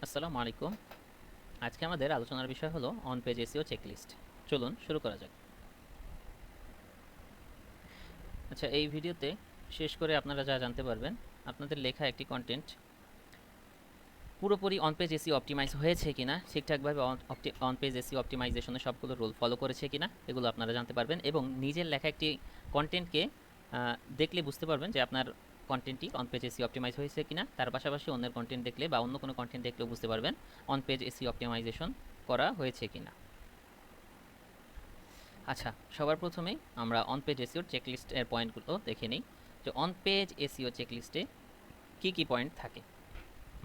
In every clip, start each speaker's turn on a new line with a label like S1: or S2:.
S1: আসসালামু আলাইকুম। আজকে আমাদের আলোচনার বিষয় হলো অন পেজ এসইও চেকলিস্ট। চলুন শুরু করা যাক। আচ্ছা, এই ভিডিওতে শেষ করে আপনারা যা জানতে পারবেন, আপনাদের লেখা একটি কন্টেন্ট পুরোপুরি অন পেজ এসইও অপটিমাইজ হয়েছে কিনা, ঠিকঠাকভাবে অন পেজ এসইও অপটিমাইজেশনের সবগুলো রুল ফলো করেছে কিনা, এগুলো আপনারা জানতে পারবেন এবং নিজের লেখা একটি কন্টেন্টকে দেখলে বুঝতে পারবেন যে আপনার কন্টেন্টটি অন পেজ এসইও অপটিমাইজ হয়েছে কিনা। তার পাশাপাশি অন্যের কন্টেন্ট দেখলে বা অন্য কোনো কন্টেন্ট দেখলেও বুঝতে পারবেন অন পেজ এসইও অপটিমাইজেশন করা হয়েছে কিনা। আচ্ছা, সবার প্রথমেই আমরা অন পেজ এসইওর চেকলিস্টের পয়েন্টগুলো দেখে নিই যে অন পেজ এসইও চেকলিস্টে কী কী পয়েন্ট থাকে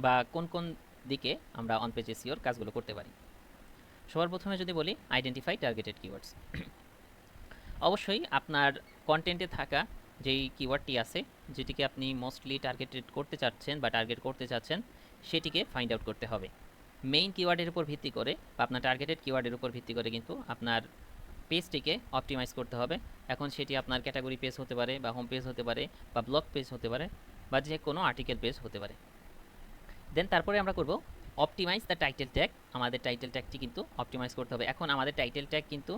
S1: বা কোন কোন দিকে আমরা অন পেজ এসইওর কাজগুলো করতে পারি। সবার প্রথমে যদি বলি আইডেন্টিফাই টার্গেটেড কিওয়ার্ডস। অবশ্যই আপনার কন্টেন্টে থাকা যেই কিওয়ার্ডটি আছে, যেটিকে আপনি মোস্টলি টার্গেটেড করতে চাচ্ছেন বা টার্গেট করতে চাচ্ছেন, সেটিকে ফাইন্ড আউট করতে হবে। মেইন কিওয়ার্ডের উপর ভিত্তি করে বা আপনার টার্গেটেড কিওয়ার্ডের উপর ভিত্তি করে কিন্তু আপনার পেজটিকে অপটিমাইজ করতে হবে। এখন সেটি আপনার ক্যাটাগরি পেজ হতে পারে বা হোম পেজ হতে পারে বা ব্লগ পেজ হতে পারে বা যে কোনো আর্টিকেল পেজ হতে পারে। দেন তারপরে আমরা করব অপটিমাইজ দ্য টাইটেল ট্যাগ। আমাদের টাইটেল ট্যাগটি কিন্তু অপটিমাইজ করতে হবে। এখন আমাদের টাইটেল ট্যাগ কিন্তু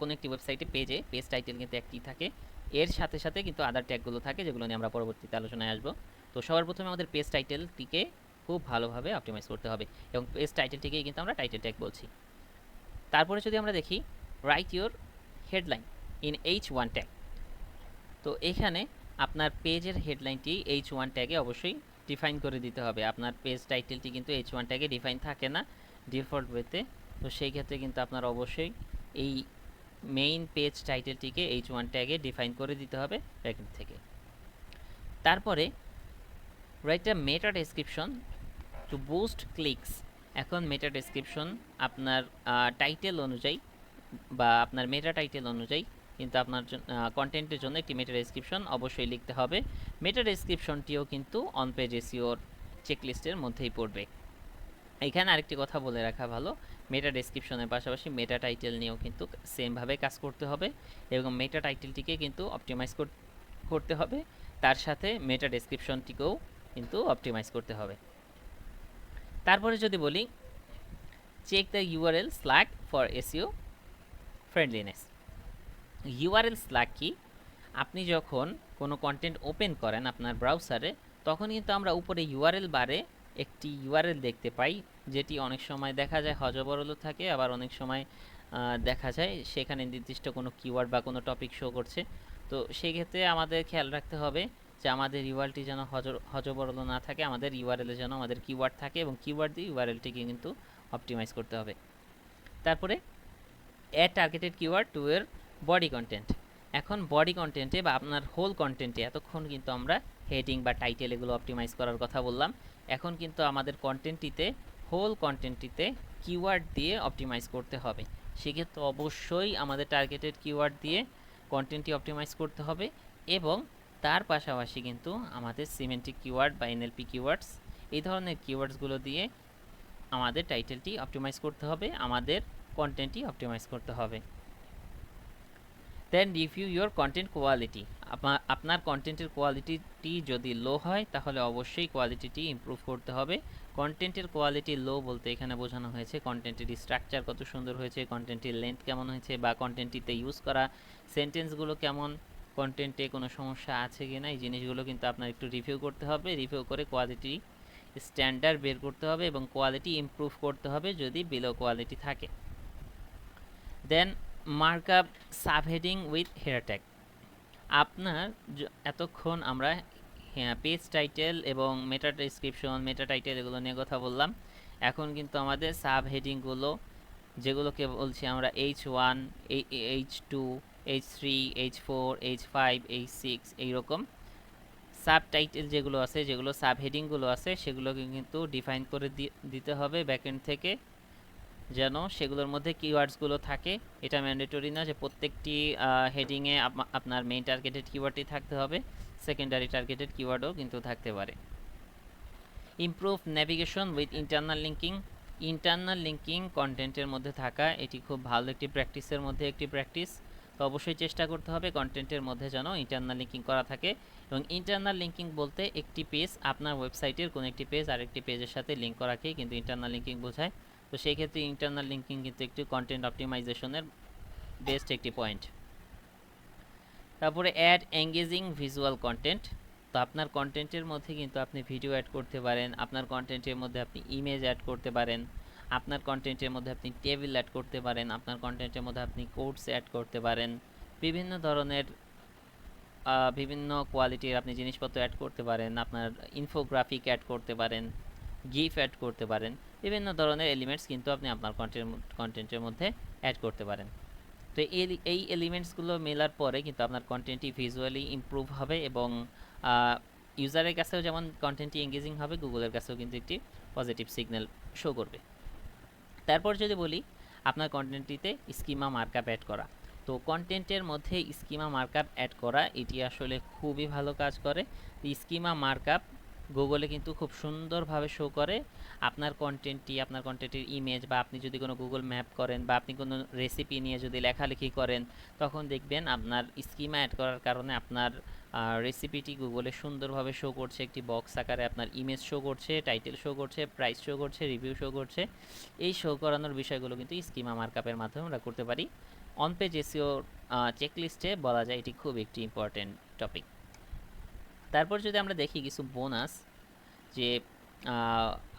S1: কোনো একটি ওয়েবসাইটে পেজ টাইটেল কিন্তু একটি থাকে, এর সাথে সাথে কিন্তু আদার ট্যাগগুলো থাকে, যেগুলো নিয়ে আমরা পরবর্তীতে আলোচনায় আসবো। তো সবার প্রথমে আমাদের পেজ টাইটেলটিকে খুব ভালোভাবে অপটিমাইজ করতে হবে এবং পেজ টাইটেলটিকেই কিন্তু আমরা টাইটেল ট্যাগ বলছি। তারপরে যদি আমরা দেখি right your headline in H1 tag. তো এখানে আপনার পেজের হেডলাইনটি H1 ট্যাগে অবশ্যই ডিফাইন করে দিতে হবে। আপনার পেজ টাইটেলটি কিন্তু H1 ট্যাগে ডিফাইন থাকে না ডিফল্ট ওয়েতে। তো সেই ক্ষেত্রে কিন্তু আপনার অবশ্যই এই মেইন পেজ টাইটেলটিকে H1 ট্যাগে ডিফাইন করে দিতে হবে ব্যাকএন্ড থেকে। তারপরে write a meta description two boost clicks. এখন মেটা ডেসক্রিপশন আপনার টাইটেল অনুযায়ী বা আপনার মেটা টাইটেল অনুযায়ী কিন্তু আপনার কন্টেন্টের জন্য একটি মেটা ডেসক্রিপশন অবশ্যই লিখতে হবে। মেটা ডেসক্রিপশনটিও কিন্তু অন পেজ এসইওর চেকলিস্টের মধ্যেই পড়বে। এখানে আরেকটি কথা বলে রাখা ভালো, মেটা ডেসক্রিপশনের পাশাপাশি মেটা টাইটেল নিয়েও কিন্তু সেমভাবে কাজ করতে হবে এবং মেটা টাইটেলটিকে কিন্তু অপটিমাইজ করতে হবে, তার সাথে মেটা ডেসক্রিপশনটিকেও কিন্তু অপটিমাইজ করতে হবে। তারপরে যদি বলি check the URL slug for SEO friendliness. URL slug কি? আপনি যখন কোনো কন্টেন্ট ওপেন করেন আপনার ব্রাউজারে, তখন কিন্তু আমরা উপরে ইউআরএল বারে একটি ইউআরএল দেখতে পাই, যেটি অনেক সময় দেখা যায় হযবরলও থাকে, আবার অনেক সময় দেখা যায় সেখানে নির্দিষ্ট কোনো কিওয়ার্ড বা কোনো টপিক শো করছে। তো সেই ক্ষেত্রে আমাদের খেয়াল রাখতে হবে যে আমাদের ইউআরএলটি যেন হযবরল না থাকে, আমাদের ইউআরএলে যেন আমাদের কিওয়ার্ড থাকে এবং কিওয়ার্ড দিয়ে ইউআরএলটিকে কিন্তু অপটিমাইজ করতে হবে। তারপরে অ্যাড টার্গেটেড কিওয়ার্ড টু এর বডি কন্টেন্ট। এখন বডি কন্টেন্টে বা আপনার হোল কন্টেন্টে এতক্ষণ কিন্তু আমরা হেডিং বা টাইটেল এগুলো অপটিমাইজ করার কথা বললাম। এখন কিন্তু আমাদের কন্টেন্টটিতে হোল কন্টেন্টটিতে কিওয়ার্ড দিয়ে অপটিমাইজ করতে হবে। সেক্ষেত্রে অবশ্যই আমাদের টার্গেটেড কিওয়ার্ড দিয়ে কন্টেন্টটি অপটিমাইজ করতে হবে এবং তার পাশাপাশি কিন্তু আমাদের সিমেন্টিক কিওয়ার্ড বা এনএলপি কিওয়ার্ডস, এই ধরনের কিওয়ার্ডসগুলো দিয়ে আমাদের টাইটেলটি অপটিমাইজ করতে হবে, আমাদের কন্টেন্টটি অপটিমাইজ করতে হবে। দেন রিভিউ ইউর কন্টেন্ট কোয়ালিটি। আপনার কন্টেন্টের কোয়ালিটিটি যদি লো হয় তাহলে অবশ্যই কোয়ালিটিটি ইমপ্রুভ করতে হবে। কন্টেন্টের কোয়ালিটি লো বলতে এখানে বোঝানো হয়েছে কন্টেন্টের স্ট্রাকচার কত সুন্দর হয়েছে, কন্টেন্টের লেন্থ কেমন হয়েছে বা কন্টেন্টটিতে ইউজ করা সেন্টেন্সগুলো কেমন, কন্টেন্টে কোনো সমস্যা আছে কি না, এই জিনিসগুলো কিন্তু আপনার একটু রিভিউ করতে হবে। রিভিউ করে কোয়ালিটি স্ট্যান্ডার্ড বের করতে হবে এবং কোয়ালিটি ইমপ্রুভ করতে হবে যদি বিলো কোয়ালিটি থাকে। Then markup subheading with header tag. আপনার এতক্ষণ আমরা পেজ টাইটেল এবং মেটা ডেসক্রিপশন, মেটা টাইটেল এগুলো নিয়ে কথা বললাম। এখন কিন্তু আমাদের সাব হেডিংগুলো, যেগুলোকে বলছি আমরা H1, H2, H3, H4, H5, H6 এইরকম সাব টাইটেল যেগুলো আছে, যেগুলো সাব হেডিংগুলো আছে, সেগুলোকে কিন্তু ডিফাইন করে দিতে হবে ব্যাকএন্ড থেকে, যেন সেগুলোর মধ্যে কিওয়ার্ডসগুলো থাকে। এটা ম্যান্ডেটরি না যে প্রত্যেকটি হেডিংয়ে আপনার মেইন টার্গেটেড কিওয়ার্ডটি থাকতে হবে, সেকেন্ডারি টার্গেটেড কিওয়ার্ডও কিন্তু থাকতে পারে। Improve navigation with internal linking. Internal linking কন্টেন্টের মধ্যে থাকা এটি খুব ভালো একটি প্র্যাকটিসের মধ্যে একটি প্র্যাকটিস। তো অবশ্যই চেষ্টা করতে হবে কন্টেন্টের মধ্যে যেন ইন্টারনাল লিঙ্কিং করা থাকে, এবং ইন্টারনাল লিঙ্কিং বলতে একটি পেজ আপনার ওয়েবসাইটের কোনো একটি পেজ আরেকটি পেজের সাথে লিঙ্ক করাকেই কিন্তু ইন্টারনাল লিঙ্কিং বোঝায়। তো সেই ক্ষেত্রে ইন্টারনাল লিঙ্কিং কিন্তু একটি কন্টেন্ট অপটিমাইজেশনের বেস্ট একটি পয়েন্ট। তারপরে অ্যাড এঙ্গেজিং ভিজুয়াল কন্টেন্ট। তো আপনার কন্টেন্টের মধ্যে কিন্তু আপনি ভিডিও অ্যাড করতে পারেন, আপনার কন্টেন্টের মধ্যে আপনি ইমেজ অ্যাড করতে পারেন, আপনার কন্টেন্টের মধ্যে আপনি টেবিল অ্যাড করতে পারেন, আপনার কন্টেন্টের মধ্যে আপনি কোডস অ্যাড করতে পারেন, বিভিন্ন ধরনের বিভিন্ন কোয়ালিটির আপনি জিনিসপত্র অ্যাড করতে পারেন, আপনার ইনফোগ্রাফিক অ্যাড করতে পারেন, গিফ অ্যাড করতে পারেন, বিভিন্ন ধরনের এলিমেন্টস কিন্তু আপনি আপনার কন্টেন্টের মধ্যে অ্যাড করতে পারেন। তো এই এলিমেন্টসগুলো মেলার পরে কিন্তু আপনার কন্টেন্টটি ভিজুয়ালি ইমপ্রুভ হবে, এবং ইউজারের কাছেও যেমন কন্টেন্টটি এঙ্গেজিং হবে, গুগলের কাছেও কিন্তু একটি পজিটিভ সিগন্যাল শো করবে। তারপর যদি বলি আপনার কন্টেন্টটিতে স্কিমা মার্কআপ অ্যাড করা, তো কন্টেন্টের মধ্যে স্কিমা মার্কআপ অ্যাড করা এটি আসলে খুবই ভালো কাজ করে। স্কিমা মার্কআপ গুগলে কিন্তু খুব সুন্দরভাবে শো করে আপনার কন্টেন্টটি, আপনার কন্টেন্টের ইমেজ, বা আপনি যদি কোনো গুগল ম্যাপ করেন বা আপনি কোনো রেসিপি নিয়ে যদি লেখালেখি করেন, তখন দেখবেন আপনার স্কিমা অ্যাড করার কারণে আপনার রেসিপিটি গুগলে সুন্দরভাবে শো করছে, একটি বক্স আকারে আপনার ইমেজ শো করছে, টাইটেল শো করছে, প্রাইস শো করছে, রিভিউ শো করছে। এই শো করানোর বিষয়গুলো কিন্তু স্কিমা মার্কআপের মাধ্যমে আমরা করতে পারি। অন পেজ এসইও চেকলিস্টে বলা যায় এটি খুব একটি ইম্পর্টেন্ট টপিক। তারপর যদি আমরা দেখি কিছু বোনাস, যে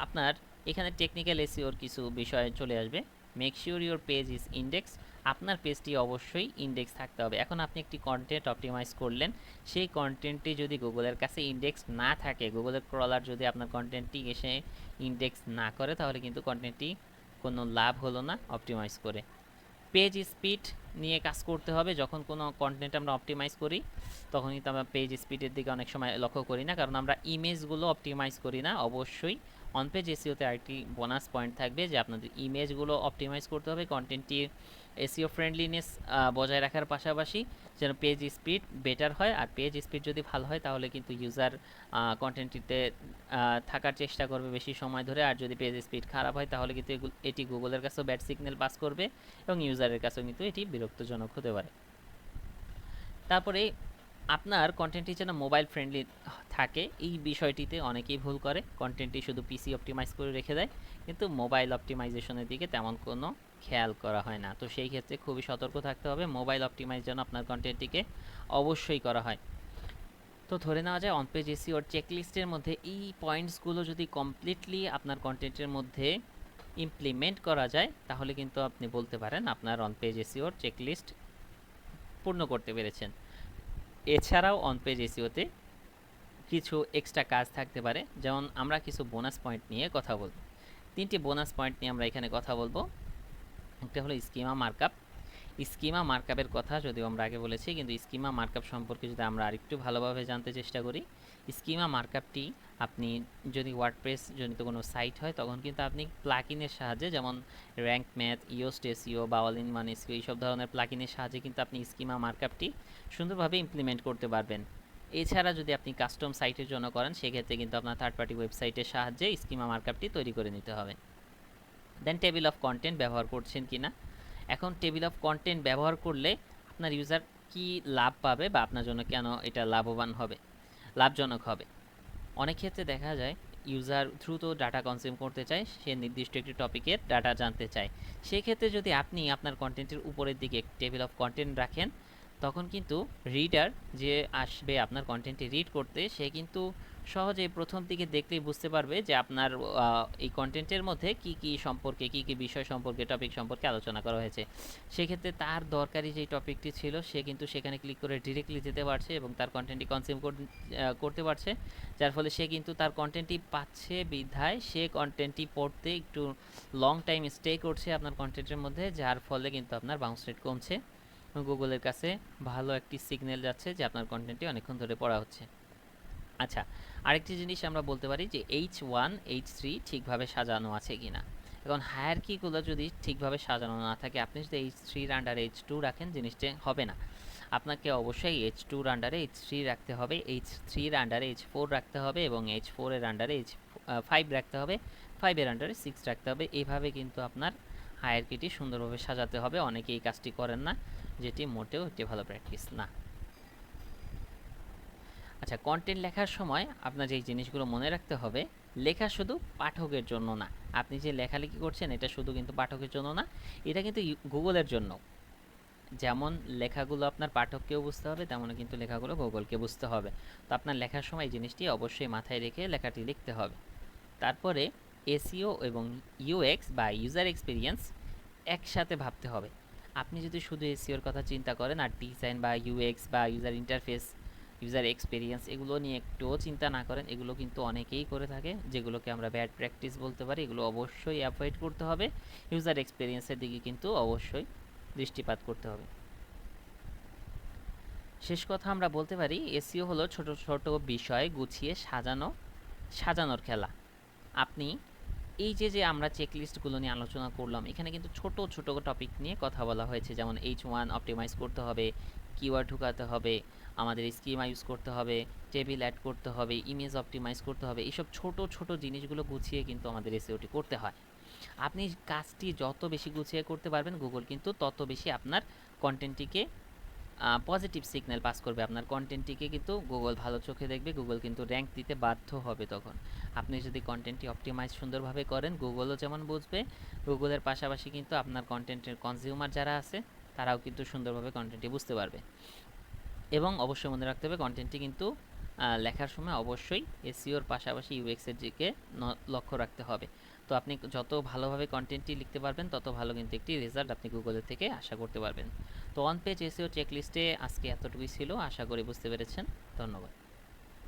S1: আপনার এখানে টেকনিক্যাল এসইওর কিছু বিষয় চলে আসবে। Make sure your page is index. আপনার পেজটি অবশ্যই ইন্ডেক্স থাকতে হবে। এখন আপনি একটি কন্টেন্ট অপটিমাইজ করলেন, সেই কন্টেন্টটি যদি গুগলের কাছে ইন্ডেক্স না থাকে, গুগলের ক্রলার যদি আপনার কন্টেন্টটি এসে ইন্ডেক্স না করে, তাহলে কিন্তু কন্টেন্টটি কোনো লাভ হলো না অপটিমাইজ করে। পেজ স্পিড নিয়ে কাজ করতে হবে। যখন কোনো কন্টেন্ট আমরা অপটিমাইজ করি, তখন কিন্তু আমরা পেজ স্পিডের দিকে অনেক সময় লক্ষ্য করি না, কারণ আমরা ইমেজগুলো অপটিমাইজ করি না। অবশ্যই অন পেজ এসইওতে আরেকটি বোনাস পয়েন্ট থাকবে যে আপনাদের ইমেজগুলো অপটিমাইজ করতে হবে কন্টেন্টটির এসইও ফ্রেন্ডলিনেস বজায় রাখার পাশাপাশি, যেন পেজ স্পিড বেটার হয়। আর পেজ স্পিড যদি ভালো হয়, তাহলে কিন্তু ইউজার কন্টেন্টটিতে থাকার চেষ্টা করবে বেশি সময় ধরে। আর যদি পেজ স্পিড খারাপ হয়, তাহলে কিন্তু এটি গুগলের কাছেও ব্যাড সিগন্যাল পাস করবে, এবং ইউজারের কাছেও কিন্তু এটি বিরক্তজনক হতে পারে। তারপরে আপনার কন্টেন্টটি যেন মোবাইল ফ্রেন্ডলি থাকে, এই বিষয়টিতে অনেকেই ভুল করে। কন্টেন্টটি শুধু পিসি অপটিমাইজ করে রেখে দেয়, কিন্তু মোবাইল অপটিমাইজেশনের দিকে তেমন কোনো খেয়াল করা হয় না। তো সেই ক্ষেত্রে খুবই সতর্ক থাকতে হবে, মোবাইল অপটিমাইজ যেন আপনার কন্টেন্টটিকে অবশ্যই করা হয়। তো ধরে নেওয়া যায় অন পেজ এসইওর চেকলিস্টের মধ্যে এই পয়েন্টসগুলো যদি কমপ্লিটলি আপনার কন্টেন্টের মধ্যে ইমপ্লিমেন্ট করা যায়, তাহলে কিন্তু আপনি বলতে পারেন আপনার অন পেজ এসইওর চেকলিস্ট পূর্ণ করতে পেরেছেন। এছাড়াও অন পেজ এসইওতে কিছু এক্সট্রা কাজ থাকতে পারে, যেমন আমরা কিছু বোনাস পয়েন্ট নিয়ে কথা বলব। 3টি বোনাস পয়েন্ট নিয়ে আমরা এখানে কথা বলবো। একটা হলো স্কিমা মার্কআপ। স্কিমা মার্কআপের কথা যদিও আমরা আগে বলেছি, কিন্তু স্কিমা মার্কআপ সম্পর্কে যদি আমরা আরেকটু ভালোভাবে জানতে চেষ্টা করি, স্কিমা মার্কআপটি আপনি যদি ওয়ার্ডপ্রেস জনিত কোনো সাইট হয়, তখন কিন্তু আপনি প্লাগইনের সাহায্যে, যেমন র্যাঙ্ক ম্যাথ, ইওস্ট এসইও বা অল ইন ওয়ান এসইও, এইসব ধরনের প্লাগইনের সাহায্যে কিন্তু আপনি স্কিমা মার্কআপটি সুন্দরভাবে ইমপ্লিমেন্ট করতে পারবেন। এছাড়া যদি আপনি কাস্টম সাইটের জন্য করেন, সেক্ষেত্রে কিন্তু আপনার থার্ড পার্টি ওয়েবসাইটের সাহায্যে স্কিমা মার্কআপটি তৈরি করে নিতে হবে। দেন টেবিল অফ কন্টেন্ট ব্যবহার করছেন কিনা। এখন টেবিল অফ কন্টেন্ট ব্যবহার করলে আপনার ইউজার কি লাভ পাবে, বা আপনার জন্য কেন এটা লাভজনক হবে। অনেক ক্ষেত্রে দেখা যায় ইউজার দ্রুত ডাটা কনজিউম করতে চায়, সে নির্দিষ্ট একটি টপিকের ডাটা জানতে চায়। সেক্ষেত্রে যদি আপনি আপনার কন্টেন্টের উপরের দিকে টেবিল অফ কন্টেন্ট রাখেন, তখন কিন্তু রিডার যে আসবে আপনার কন্টেন্টটি রিড করতে, সে কিন্তু সহজেই প্রথম দিকে দেখলেই বুঝতে পারবে যে আপনার এই কন্টেন্টের মধ্যে কি কি সম্পর্কে, কি কি বিষয় সম্পর্কে, টপিক সম্পর্কে আলোচনা করা হয়েছে। সেক্ষেত্রে তার দরকারি যেই টপিকটি ছিল, সে কিন্তু সেখানে ক্লিক করে ডিরেক্টলি যেতে পারছে এবং তার কন্টেন্টটি কনজিউম করতে পারছে, যার ফলে সে কিন্তু তার কন্টেন্টটি পাচ্ছে বিধায় সে কন্টেন্টটি পড়তে একটু লং টাইম স্টে করছে আপনার কন্টেন্টের মধ্যে, যার ফলে কিন্তু আপনার বাউন্স রেট কমছে, গুগলের কাছে ভালো একটি সিগন্যাল যাচ্ছে যে আপনার কন্টেন্টটি অনেকক্ষণ ধরে পড়া হচ্ছে। আচ্ছা, আরেকটি জিনিস আমরা বলতে পারি যে H1 H3 ঠিকভাবে সাজানো আছে কিনা। এখন হায়ারকিগুলো যদি ঠিকভাবে সাজানো না থাকে, আপনি যদি H3 আন্ডারে H2 রাখেন, জিনিসটা হবে না। আপনাকে অবশ্যই H2 আন্ডারে H3 রাখতে হবে, H3 আন্ডারে H4 রাখতে হবে, এবং H4 এর আন্ডারে H5 রাখতে হবে, 5 এর আন্ডারে 6 রাখতে হবে। এইভাবে কিন্তু আপনার হায়ারকিটি সুন্দরভাবে সাজাতে হবে। অনেকে এই কাজটি করেন না, যেটি মোটেও একটি ভালো প্র্যাকটিস না। আচ্ছা, কন্টেন্ট লেখার সময় আপনার যেই জিনিসগুলো মনে রাখতে হবে, লেখা শুধু পাঠকের জন্য না। আপনি যে লেখালেখি করছেন এটা শুধু কিন্তু পাঠকের জন্য না, এটা কিন্তু গুগলের জন্য। যেমন লেখাগুলো আপনার পাঠককেও বুঝতে হবে, তেমনও কিন্তু লেখাগুলো গুগলকে বুঝতে হবে। তো আপনার লেখার সময় এই জিনিসটি অবশ্যই মাথায় রেখে লেখাটি লিখতে হবে। তারপরে এসইও এবং ইউএক্স বা ইউজার এক্সপিরিয়েন্স একসাথে ভাবতে হবে। আপনি যদি শুধু এসইওর কথা চিন্তা করেন আর ডিজাইন বা ইউএক্স বা ইউজার ইন্টারফেস, ইউজার এক্সপিরিয়েন্স এগুলো নিয়ে একটুও চিন্তা না করেন, এগুলো কিন্তু অনেকেই করে থাকে, যেগুলোকে আমরা ব্যাড প্র্যাকটিস বলতে পারি। এগুলো অবশ্যই অ্যাভয়েড করতে হবে। ইউজার এক্সপিরিয়েন্সের দিকে কিন্তু অবশ্যই দৃষ্টিপাত করতে হবে। শেষ কথা আমরা বলতে পারি, এসইও হলো ছোট ছোট বিষয় গুছিয়ে সাজানোর খেলা। আপনি এই যে আমরা চেকলিস্টগুলো নিয়ে আলোচনা করলাম, এখানে কিন্তু ছোট ছোট টপিক নিয়ে কথা বলা হয়েছে, যেমন H1 অপটিমাইজ করতে হবে, কিওয়ার্ড ঢুকাতে হবে, আমাদের স্কিমা ইউজ করতে হবে, টেবিল অ্যাড করতে হবে, ইমেজ অপটিমাইজ করতে হবে। এইসব ছোট ছোট জিনিসগুলো গুছিয়ে কিন্তু আমাদের এসইওটি করতে হয়। আপনি কাজটি যত বেশি গুছিয়ে করতে পারবেন, গুগল কিন্তু তত বেশি আপনার কন্টেন্টটিকে পজিটিভ সিগন্যাল পাস করবে। আপনার কন্টেন্টটিকে কিন্তু গুগল ভালো চোখে দেখবে, গুগল কিন্তু র্যাঙ্ক দিতে বাধ্য হবে তখন। আপনি যদি কন্টেন্টটি অপটিমাইজ সুন্দরভাবে করেন, গুগলও যেমন বুঝবে, গুগলের পাশাপাশি কিন্তু আপনার কন্টেন্টের কনজিউমার যারা আছে তারাও কিন্তু সুন্দরভাবে কন্টেন্টটি বুঝতে পারবে। এবং অবশ্যই মনে রাখতে হবে, কন্টেন্টটি কিন্তু লেখার সময় অবশ্যই এসইওর পাশাপাশি ইউএক্সের দিকে লক্ষ্য রাখতে হবে। তো আপনি যত ভালোভাবে কন্টেন্টটি লিখতে পারবেন, তত ভালো কিন্তু একটি রেজাল্ট আপনি গুগলের থেকে আশা করতে পারবেন। তো অন পেজ এসইও চেকলিস্টে আজকে এতটুকুই ছিল, আশা করি বুঝতে পেরেছেন। ধন্যবাদ।